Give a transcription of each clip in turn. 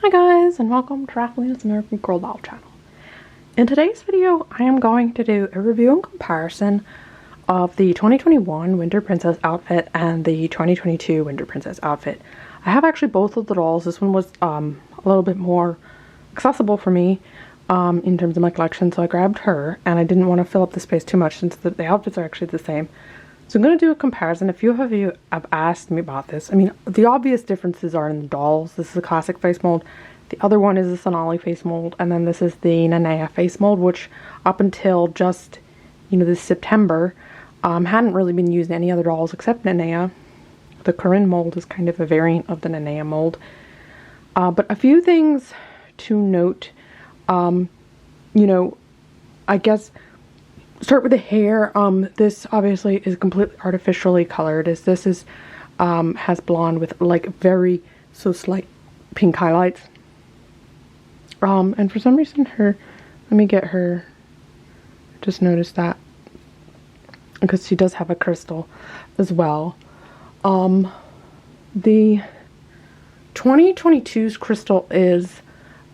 Hi guys, and welcome to Rafflena's American Girl Doll channel. In today's video, I am going to do a review and comparison of the 2021 Winter Princess outfit and the 2022 Winter Princess outfit. I have actually both of the dolls. This one was a little bit more accessible for me in terms of my collection, so I grabbed her, and I didn't want to fill up the space too much since the outfits are actually the same. So I'm going to do a comparison. A few of you have asked me about this. I mean, the obvious differences are in the dolls. This is a classic face mold. The other one is the Sonali face mold. And then this is the Nanea face mold, which up until just, this September, hadn't really been used in any other dolls except Nanea. The Corinne mold is kind of a variant of the Nanea mold. But a few things to note, I guess... Start with the hair. This obviously is completely artificially colored, as this is has blonde with like very slight pink highlights. And for some reason let me get her. Just noticed that because she does have a crystal as well. The 2022's crystal is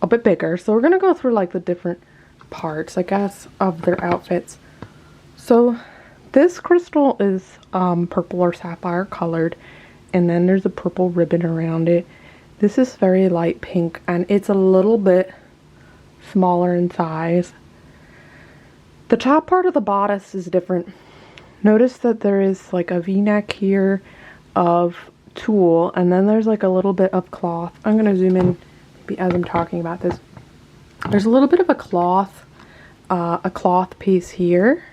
a bit bigger, so we're gonna go through like the different parts, I guess, of their outfits. So this crystal is purple or sapphire colored, and then there's a purple ribbon around it. This is very light pink, and it's a little bit smaller in size. The top part of the bodice is different. Notice that there is like a v-neck here of tulle, and then there's like a little bit of cloth. I'm going to zoom in maybe as I'm talking about this. There's a little bit of a cloth piece here.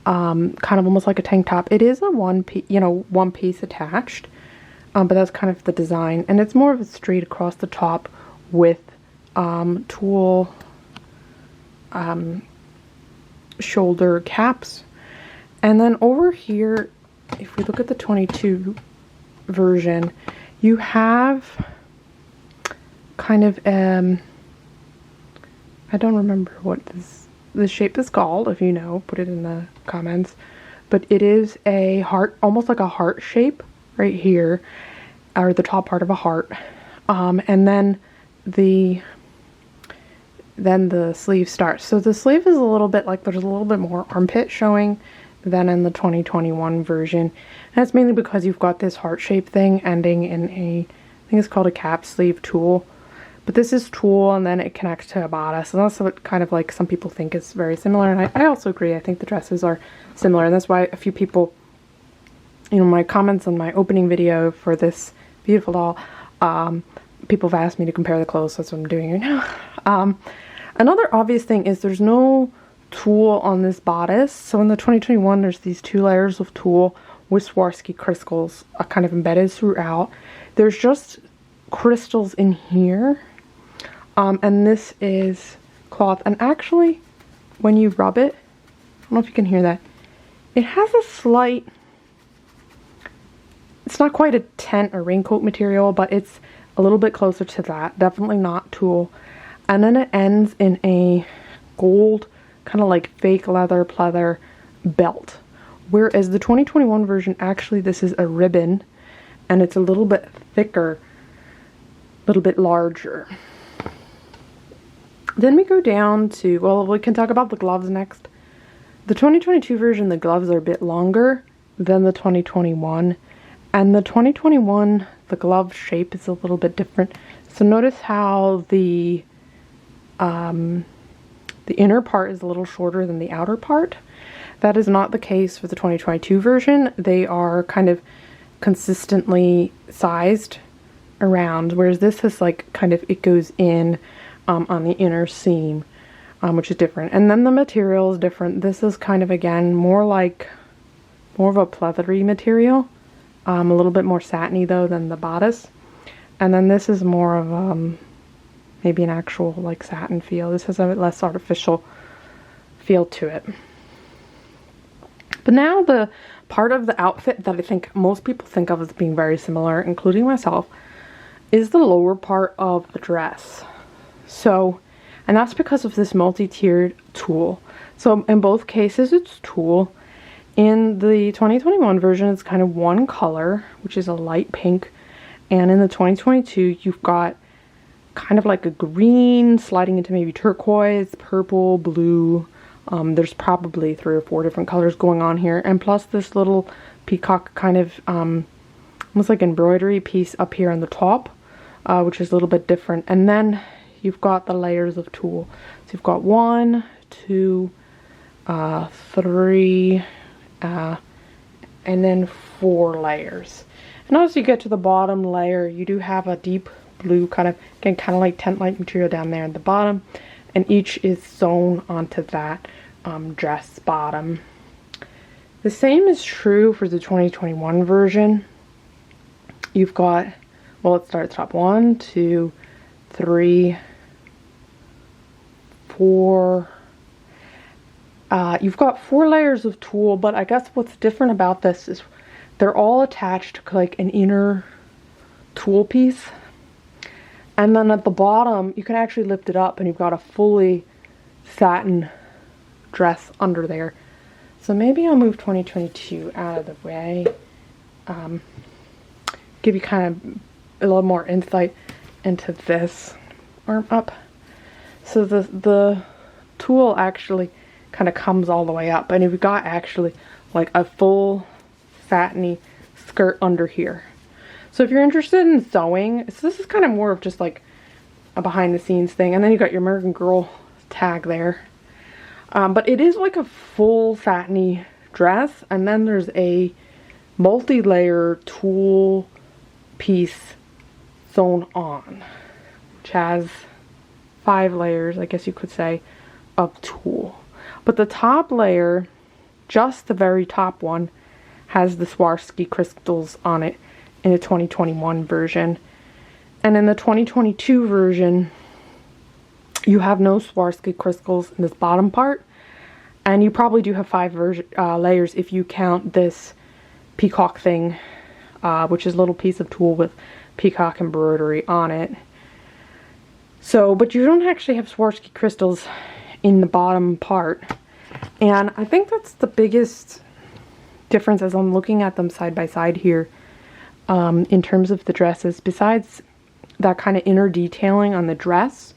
Kind of almost like a tank top. It is a one piece attached, but that's kind of the design, and it's more of a straight across the top with tulle shoulder caps. And then over here, if we look at the 22 version, you have kind of I don't remember what the shape is called. If you know, put it in the comments. But it is a heart, almost like a heart shape right here, or the top part of a heart. And then the sleeve starts. So the sleeve is a little bit like there's a little bit more armpit showing than in the 2021 version. And that's mainly because you've got this heart shape thing ending in I think it's called a cap sleeve tulle. But this is tulle, and then it connects to a bodice, and that's what kind of like some people think is very similar, and I also agree. I think the dresses are similar, and that's why a few people, my comments on my opening video for this beautiful doll, people have asked me to compare the clothes, so that's what I'm doing right now. Another obvious thing is there's no tulle on this bodice. So in the 2021, there's these 2 layers of tulle with Swarovski crystals kind of embedded throughout. There's just crystals in here. And this is cloth, and actually when you rub it, I don't know if you can hear that, it has a slight, it's not quite a tent or raincoat material, but it's a little bit closer to that. Definitely not tulle. And then it ends in a gold kind of like fake leather pleather belt, whereas the 2021 version, actually this is a ribbon, and it's a little bit thicker, a little bit larger. Then we go down to, well, we can talk about the gloves next. The 2022 version, the gloves are a bit longer than the 2021. And the 2021, the glove shape is a little bit different. So notice how the inner part is a little shorter than the outer part. That is not the case for the 2022 version. They are kind of consistently sized around, whereas this is like kind of, it goes in on the inner seam, which is different. And then the material is different. This is kind of, again, more of a pleathery material, a little bit more satiny though than the bodice. And then this is more of maybe an actual like satin feel. This has a less artificial feel to it. But now the part of the outfit that I think most people think of as being very similar, including myself, is the lower part of the dress. So, and that's because of this multi-tiered tulle. So in both cases it's tulle. In the 2021 version it's kind of one color, which is a light pink, and in the 2022 you've got kind of like a green sliding into maybe turquoise, purple, blue. There's probably 3 or 4 different colors going on here, and plus this little peacock kind of almost like embroidery piece up here on the top, which is a little bit different. And then you've got the layers of tulle. So you've got 1, 2, 3, and then 4 layers. And as you get to the bottom layer, you do have a deep blue kind of, again, kind of like tent-like material down there at the bottom, and each is sewn onto that dress bottom. The same is true for the 2021 version. You've got, well, let's start at the top. 1, 2, 3, 4. You've got 4 layers of tulle, but I guess what's different about this is they're all attached to like an inner tulle piece. And then at the bottom, you can actually lift it up and you've got a fully satin dress under there. So maybe I'll move 2022 out of the way. Give you kind of a little more insight into this arm up. So the tulle actually kind of comes all the way up, and you've got actually like a full satiny skirt under here. So if you're interested in sewing, so this is kind of more of just like a behind the scenes thing. And then you got your American Girl tag there. But it is like a full satiny dress, and then there's a multi-layer tulle piece sewn on, which has 5 layers, I guess you could say, of tulle. But the top layer, just the very top one, has the Swarovski crystals on it in the 2021 version. And in the 2022 version, you have no Swarovski crystals in this bottom part. And you probably do have 5 layers if you count this peacock thing, which is a little piece of tulle with peacock embroidery on it. So, but you don't actually have Swarovski crystals in the bottom part. And I think that's the biggest difference as I'm looking at them side by side here, in terms of the dresses. Besides that kind of inner detailing on the dress,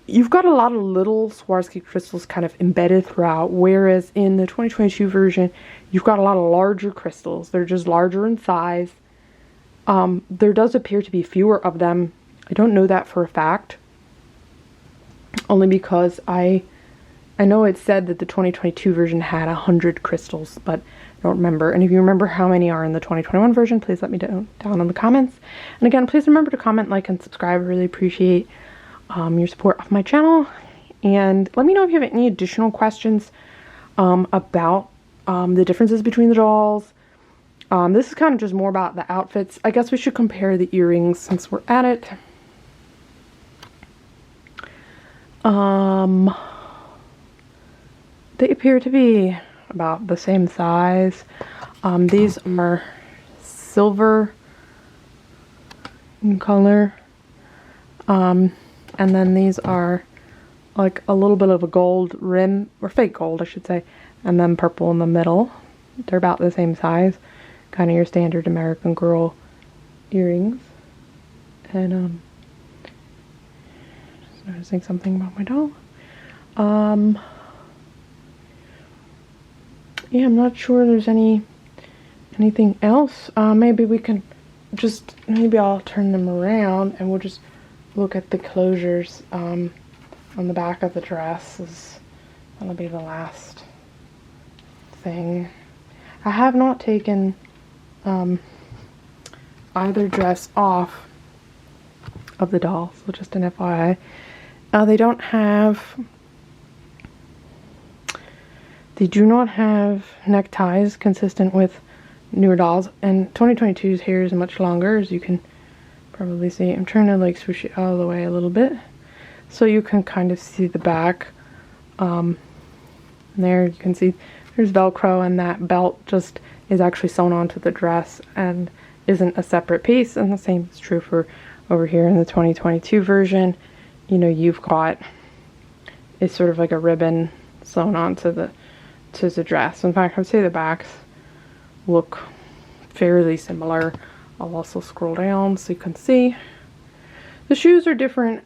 you've got a lot of little Swarovski crystals kind of embedded throughout, whereas in the 2022 version, you've got a lot of larger crystals. They're just larger in size. There does appear to be fewer of them. I don't know that for a fact, only because I know it said that the 2022 version had 100 crystals, but I don't remember. And if you remember how many are in the 2021 version, please let me know down in the comments. And again, please remember to comment, like, and subscribe. I really appreciate your support of my channel. And let me know if you have any additional questions about the differences between the dolls. This is kind of just more about the outfits. I guess we should compare the earrings since we're at it. They appear to be about the same size. These are silver in color. And then these are like a little bit of a gold rim, or fake gold I should say, and then purple in the middle. They're about the same size. Kind of your standard American Girl earrings. And just noticing something about my doll. Yeah, I'm not sure there's anything else. Maybe we can just, maybe I'll turn them around and we'll just look at the closures on the back of the dress. That'll be the last thing. I have not taken either dress off of the doll, so just an FYI. They do not have neckties consistent with newer dolls, and 2022's hair is much longer, as you can probably see. I'm trying to like swoosh it all the way a little bit so you can kind of see the back. There you can see there's Velcro, and that belt just is actually sewn onto the dress and isn't a separate piece. And the same is true for over here in the 2022 version. You know, you've got, it's sort of like a ribbon sewn onto the dress. In fact, I would say the backs look fairly similar. I'll also scroll down so you can see. The shoes are different.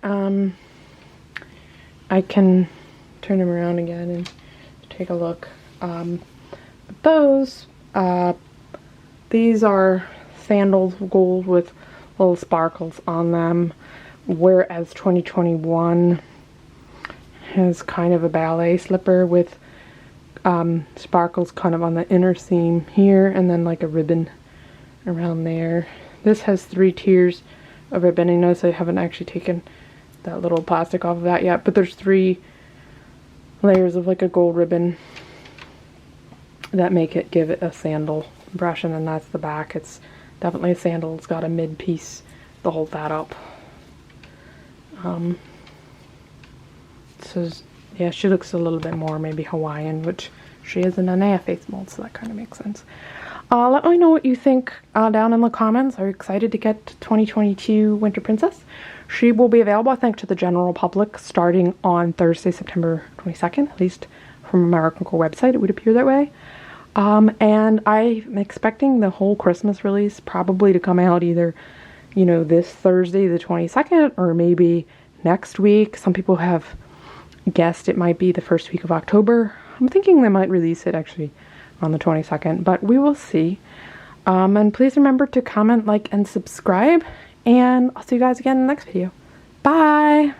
I can turn them around again and take a look. Those, these are sandals, gold with little sparkles on them, whereas 2021 has kind of a ballet slipper with sparkles kind of on the inner seam here, and then like a ribbon around there. This has 3 tiers of ribbon. I notice I haven't actually taken that little plastic off of that yet, but there's 3 layers of like a gold ribbon that make it give it a sandal impression, and that's the back. It's definitely a sandal. It's got a mid piece to hold that up. So yeah, she looks a little bit more maybe Hawaiian, which she is in an Anaya face mold, so that kind of makes sense. Let me know what you think down in the comments. Are you excited to get 2022 Winter Princess? She will be available, I think, to the general public starting on Thursday, September 22nd, at least from American Girl website. It would appear that way. And I'm expecting the whole Christmas release probably to come out either, you know, this Thursday, the 22nd, or maybe next week. Some people have guessed it might be the first week of October. I'm thinking they might release it actually on the 22nd, but we will see. And please remember to comment, like, and subscribe, and I'll see you guys again in the next video. Bye!